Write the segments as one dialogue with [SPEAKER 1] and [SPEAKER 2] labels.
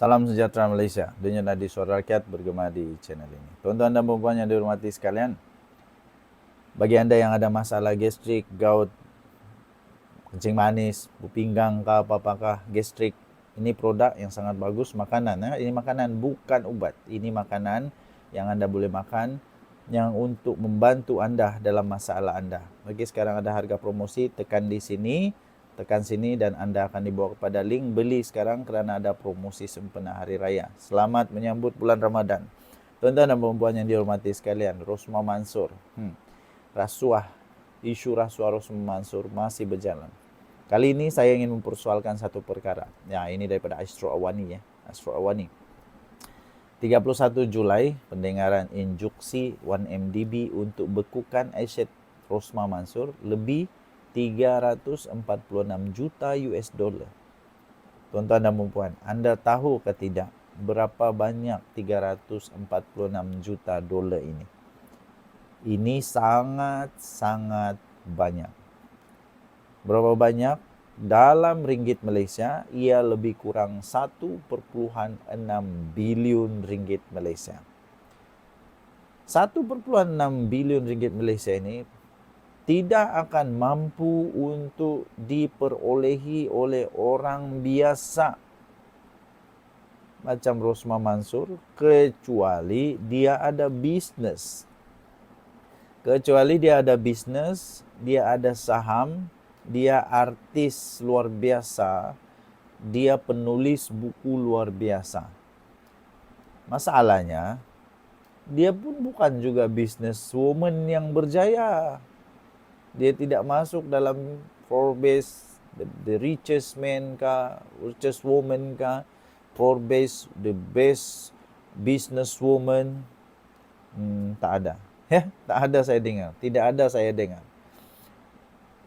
[SPEAKER 1] Salam sejahtera Malaysia. Dunia Nadi Suara Rakyat bergema di channel ini. Tuan-tuan dan puan yang dihormati sekalian, bagi anda yang ada masalah gastrik, gout, kencing manis, pinggang kah, apa-apakah, gastrik, ini produk yang sangat bagus, makanan. Ini makanan bukan ubat. Ini makanan yang anda boleh makan yang untuk membantu anda dalam masalah anda. Bagi sekarang ada harga promosi, tekan di sini, tekan sini dan anda akan dibawa kepada link beli sekarang kerana ada promosi sempena Hari Raya. Selamat menyambut bulan Ramadan. Tuan-tuan dan puan yang dihormati sekalian, Rosmah Mansur. Isu rasuah Rosmah Mansur masih berjalan. Kali ini saya ingin mempersoalkan satu perkara. Ya, ini daripada Astro Awani ya. Astro Awani. 31 Julai, pendengaran injuksi 1MDB untuk bekukan aset Rosmah Mansur lebih 346 juta US dollar. Tuan-tuan dan puan, anda tahu ke tidak berapa banyak 346 juta dolar ini? Ini sangat-sangat banyak. Berapa banyak? Dalam ringgit Malaysia, ia lebih kurang 1,6 bilion ringgit Malaysia. 1,6 bilion ringgit Malaysia ini tidak akan mampu untuk diperolehi oleh orang biasa macam Rosmah Mansur kecuali dia ada bisnes. Kecuali dia ada bisnes, dia ada saham, dia artis luar biasa, dia penulis buku luar biasa. Masalahnya, dia pun bukan juga businesswoman yang berjaya. Dia tidak masuk dalam Forbes, the richest man kah, richest woman kah, Forbes, the best businesswoman, tak ada. Tak ada saya dengar. Tidak ada saya dengar.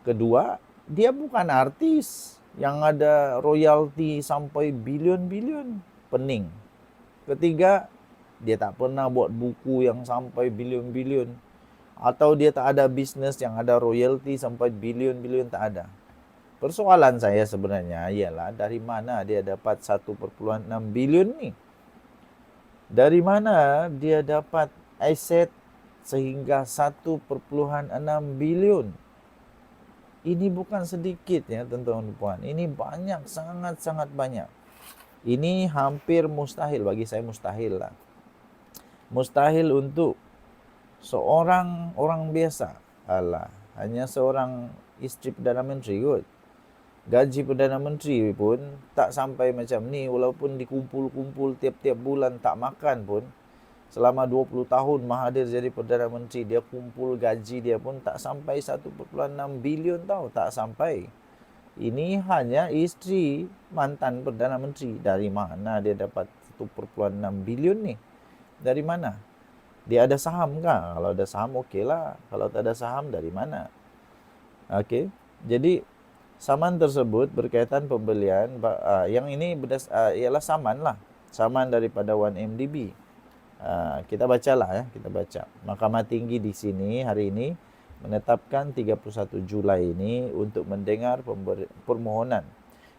[SPEAKER 1] Kedua, dia bukan artis yang ada royalti sampai bilion-bilion. Pening. Ketiga, dia tak pernah buat buku yang sampai bilion-bilion. Atau dia tak ada bisnes yang ada royalti sampai bilion-bilion, tak ada. Persoalan saya sebenarnya ialah dari mana dia dapat 1,6 bilion ni? Dari mana dia dapat aset sehingga 1,6 bilion? Ini bukan sedikit ya tuan-tuan dan puan. Ini banyak, sangat-sangat banyak. Ini hampir mustahil, bagi saya mustahil lah. Mustahil untuk seorang orang biasa. Hanya seorang isteri Perdana Menteri kot. Gaji Perdana Menteri pun tak sampai macam ni, walaupun dikumpul-kumpul tiap-tiap bulan tak makan pun. Selama 20 tahun Mahathir jadi Perdana Menteri, dia kumpul gaji dia pun tak sampai 1,6 bilion tau, tak sampai. Ini hanya isteri mantan Perdana Menteri. Dari mana dia dapat 1,6 bilion ni? Dari mana? Dia ada saham kah? Kalau ada saham okey lah. Kalau tak ada saham, dari mana? Okey. Jadi saman tersebut berkaitan pembelian yang ini ialah saman lah. Saman daripada 1MDB. Kita bacalah ya, kita baca. Mahkamah Tinggi di sini hari ini menetapkan 31 Julai ini untuk mendengar permohonan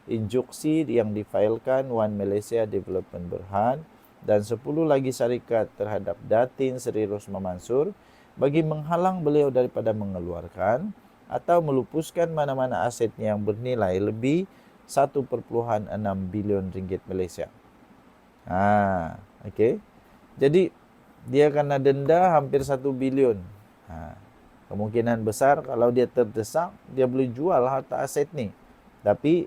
[SPEAKER 1] injuksi yang difailkan One Malaysia Development Berhad dan 10 lagi syarikat terhadap Datin Seri Rosmah Mansur bagi menghalang beliau daripada mengeluarkan atau melupuskan mana-mana asetnya yang bernilai lebih 1,6 bilion ringgit Malaysia. Okey. Jadi dia kena denda hampir 1 bilion. Kemungkinan besar kalau dia terdesak, dia boleh jual harta aset ni. Tapi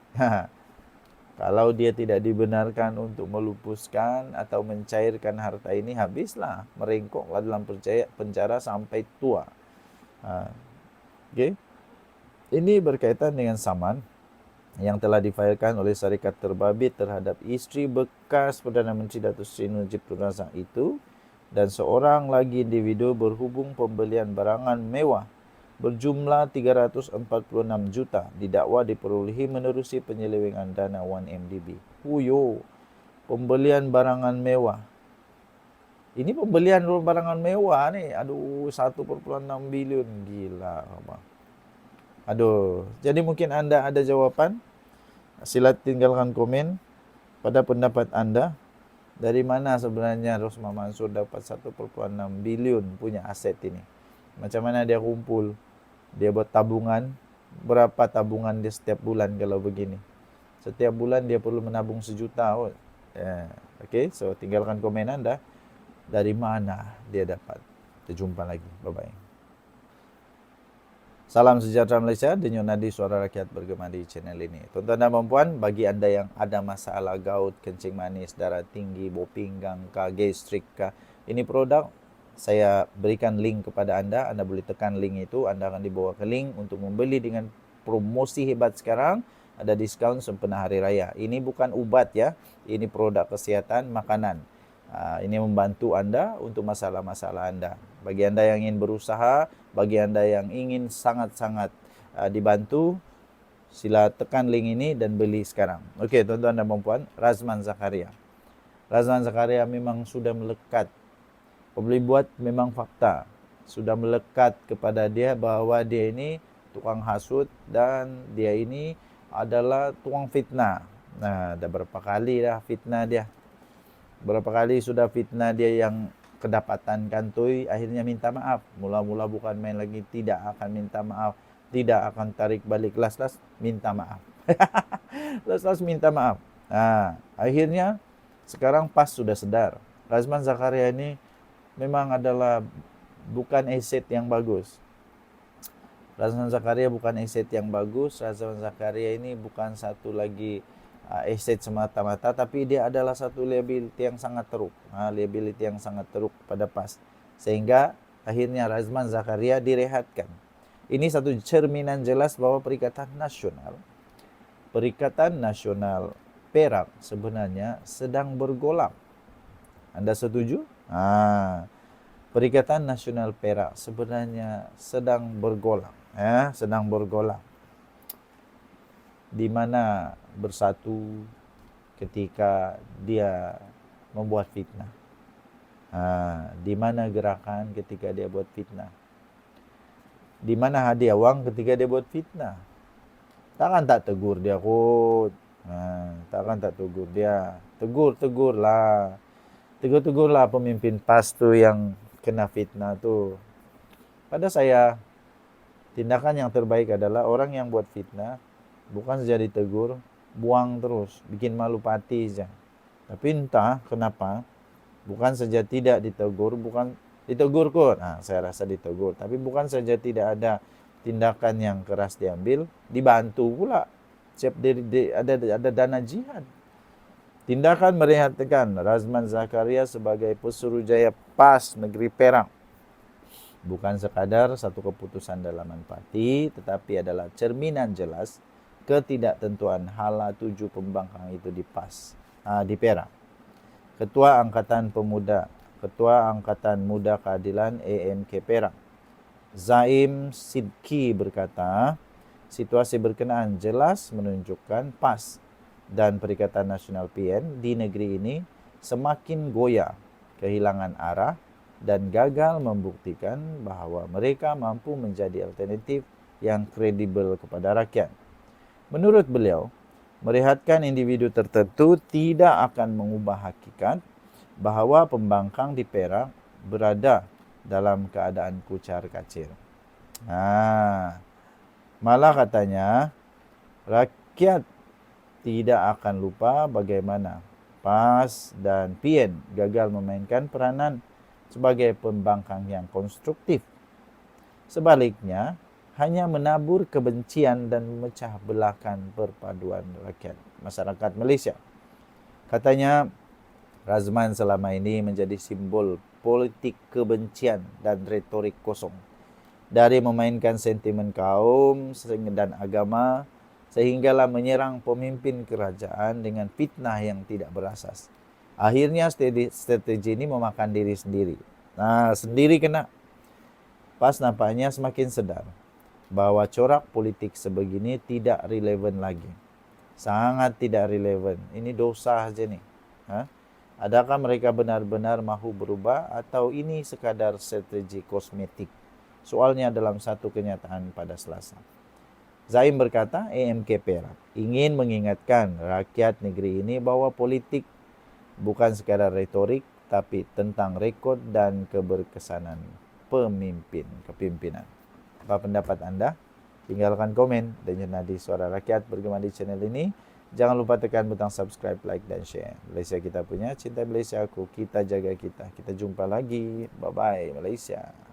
[SPEAKER 1] kalau dia tidak dibenarkan untuk melupuskan atau mencairkan harta ini, habislah, merengkoklah dalam penjara sampai tua. Okay. Ini berkaitan dengan saman yang telah difailkan oleh syarikat terbabit terhadap isteri bekas Perdana Menteri Datuk Seri Najib Tun Razak itu dan seorang lagi individu berhubung pembelian barangan mewah berjumlah 346 juta didakwa diperolehi menerusi penyelewengan dana 1MDB. Pembelian barangan mewah. Ini pembelian barangan mewah ni, 1,6 bilion, gila apa. Jadi mungkin anda ada jawapan, sila tinggalkan komen. pada pendapat Anda, dari mana sebenarnya Rosmah Mansur dapat 1,6 bilion punya aset ini? Macam mana dia kumpul? Dia buat tabungan, berapa tabungan dia setiap bulan kalau begini? Setiap bulan dia perlu menabung 1 juta. Oh. Oke, so tinggalkan komen Anda. Dari mana dia dapat? Kita jumpa lagi. Bye-bye. Salam sejahtera Malaysia, denyut nadi suara rakyat bergema di channel ini. Tuan-tuan dan puan-puan, bagi anda yang ada masalah gout, kencing manis, darah tinggi, bau pinggang, gastrik, ini produk saya berikan link kepada anda. Anda boleh tekan link itu, anda akan dibawa ke link untuk membeli dengan promosi hebat sekarang. Ada diskaun sempena hari raya. Ini bukan ubat ya, ini produk kesehatan, makanan. Ini membantu anda untuk masalah-masalah anda. Bagi anda yang ingin berusaha, bagi anda yang ingin sangat-sangat dibantu, sila tekan link ini dan beli sekarang. Okey, tuan-tuan dan puan-puan, Razman Zakaria. Razman Zakaria memang sudah melekat. Boleh buat memang fakta. Sudah melekat kepada dia bahawa dia ini tukang hasut dan dia ini adalah tukang fitnah. Nah, dah berapa kali dah fitnah dia. Berapa kali sudah fitnah dia yang kedapatan kantoi, akhirnya minta maaf. Mula-mula bukan main lagi, tidak akan minta maaf, tidak akan tarik balik, las-las minta maaf. Las-las minta maaf. Akhirnya sekarang PAS sudah sedar. Razman Zakaria ini memang adalah bukan aset yang bagus. Razman Zakaria bukan aset yang bagus. Razman Zakaria ini bukan satu lagi aset semata-mata, tapi dia adalah satu liability yang sangat teruk. Liability yang sangat teruk pada PAS. Sehingga akhirnya Razman Zakaria direhatkan. Ini satu cerminan jelas bahwa Perikatan Nasional Perak sebenarnya sedang bergolak. Anda setuju? Perikatan Nasional Perak sebenarnya sedang bergolak. Sedang bergolak. Di mana bersatu ketika dia membuat fitnah. Di mana gerakan ketika dia buat fitnah. Di mana hadiah wang ketika dia buat fitnah. Takkan tak tegur dia kot. Takkan tak tegur dia. Tegurlah. Tegur-tegurlah pemimpin PAS tu yang kena fitnah tu. Pada saya, tindakan yang terbaik adalah orang yang buat fitnah bukan saja ditegur, buang terus, bikin malu pati saja. Tapi entah kenapa, bukan saja tidak ditegur, bukan ditegur kot. Saya rasa ditegur. Tapi bukan saja tidak ada tindakan yang keras diambil, dibantu pula. Siap ada dana jihad. Tindakan merehatkan Razman Zakaria sebagai Pesuruhjaya PAS Negeri Perak bukan sekadar satu keputusan dalaman parti, tetapi adalah cerminan jelas ketidaktentuan hala 7 pembangkang itu di PAS, di Perak. Ketua Angkatan Muda Keadilan AMK Perak, Zaim Sidki berkata, situasi berkenaan jelas menunjukkan PAS dan Perikatan Nasional PN di negeri ini semakin goyah, kehilangan arah dan gagal membuktikan bahawa mereka mampu menjadi alternatif yang kredibel kepada rakyat. Menurut beliau, merehatkan individu tertentu tidak akan mengubah hakikat bahawa pembangkang di Perak berada dalam keadaan kucar kacir. Malah katanya, rakyat tidak akan lupa bagaimana PAS dan PN gagal memainkan peranan sebagai pembangkang yang konstruktif. Sebaliknya, hanya menabur kebencian dan memecah belahkan perpaduan rakyat masyarakat Malaysia. Katanya, Razman selama ini menjadi simbol politik kebencian dan retorik kosong. Dari memainkan sentimen kaum dan agama, sehinggalah menyerang pemimpin kerajaan dengan fitnah yang tidak berasas. Akhirnya strategi ini memakan diri sendiri. Sendiri kena. PAS nampaknya semakin sedar bahwa corak politik sebegini tidak relevan lagi. Sangat tidak relevan. Ini dosa saja nih. Adakah mereka benar-benar mahu berubah atau ini sekadar strategi kosmetik? Soalnya dalam satu kenyataan pada Selasa. Zaim berkata, EMK Perak ingin mengingatkan rakyat negeri ini bahwa politik bukan sekadar retorik, tapi tentang rekod dan keberkesanan kepimpinan. Apa pendapat Anda? Tinggalkan komen dan Nadi Suara Rakyat bergema di channel ini. Jangan lupa tekan butang subscribe, like, dan share. Malaysia kita punya, cinta Malaysia aku, kita jaga kita. Kita jumpa lagi. Bye-bye Malaysia.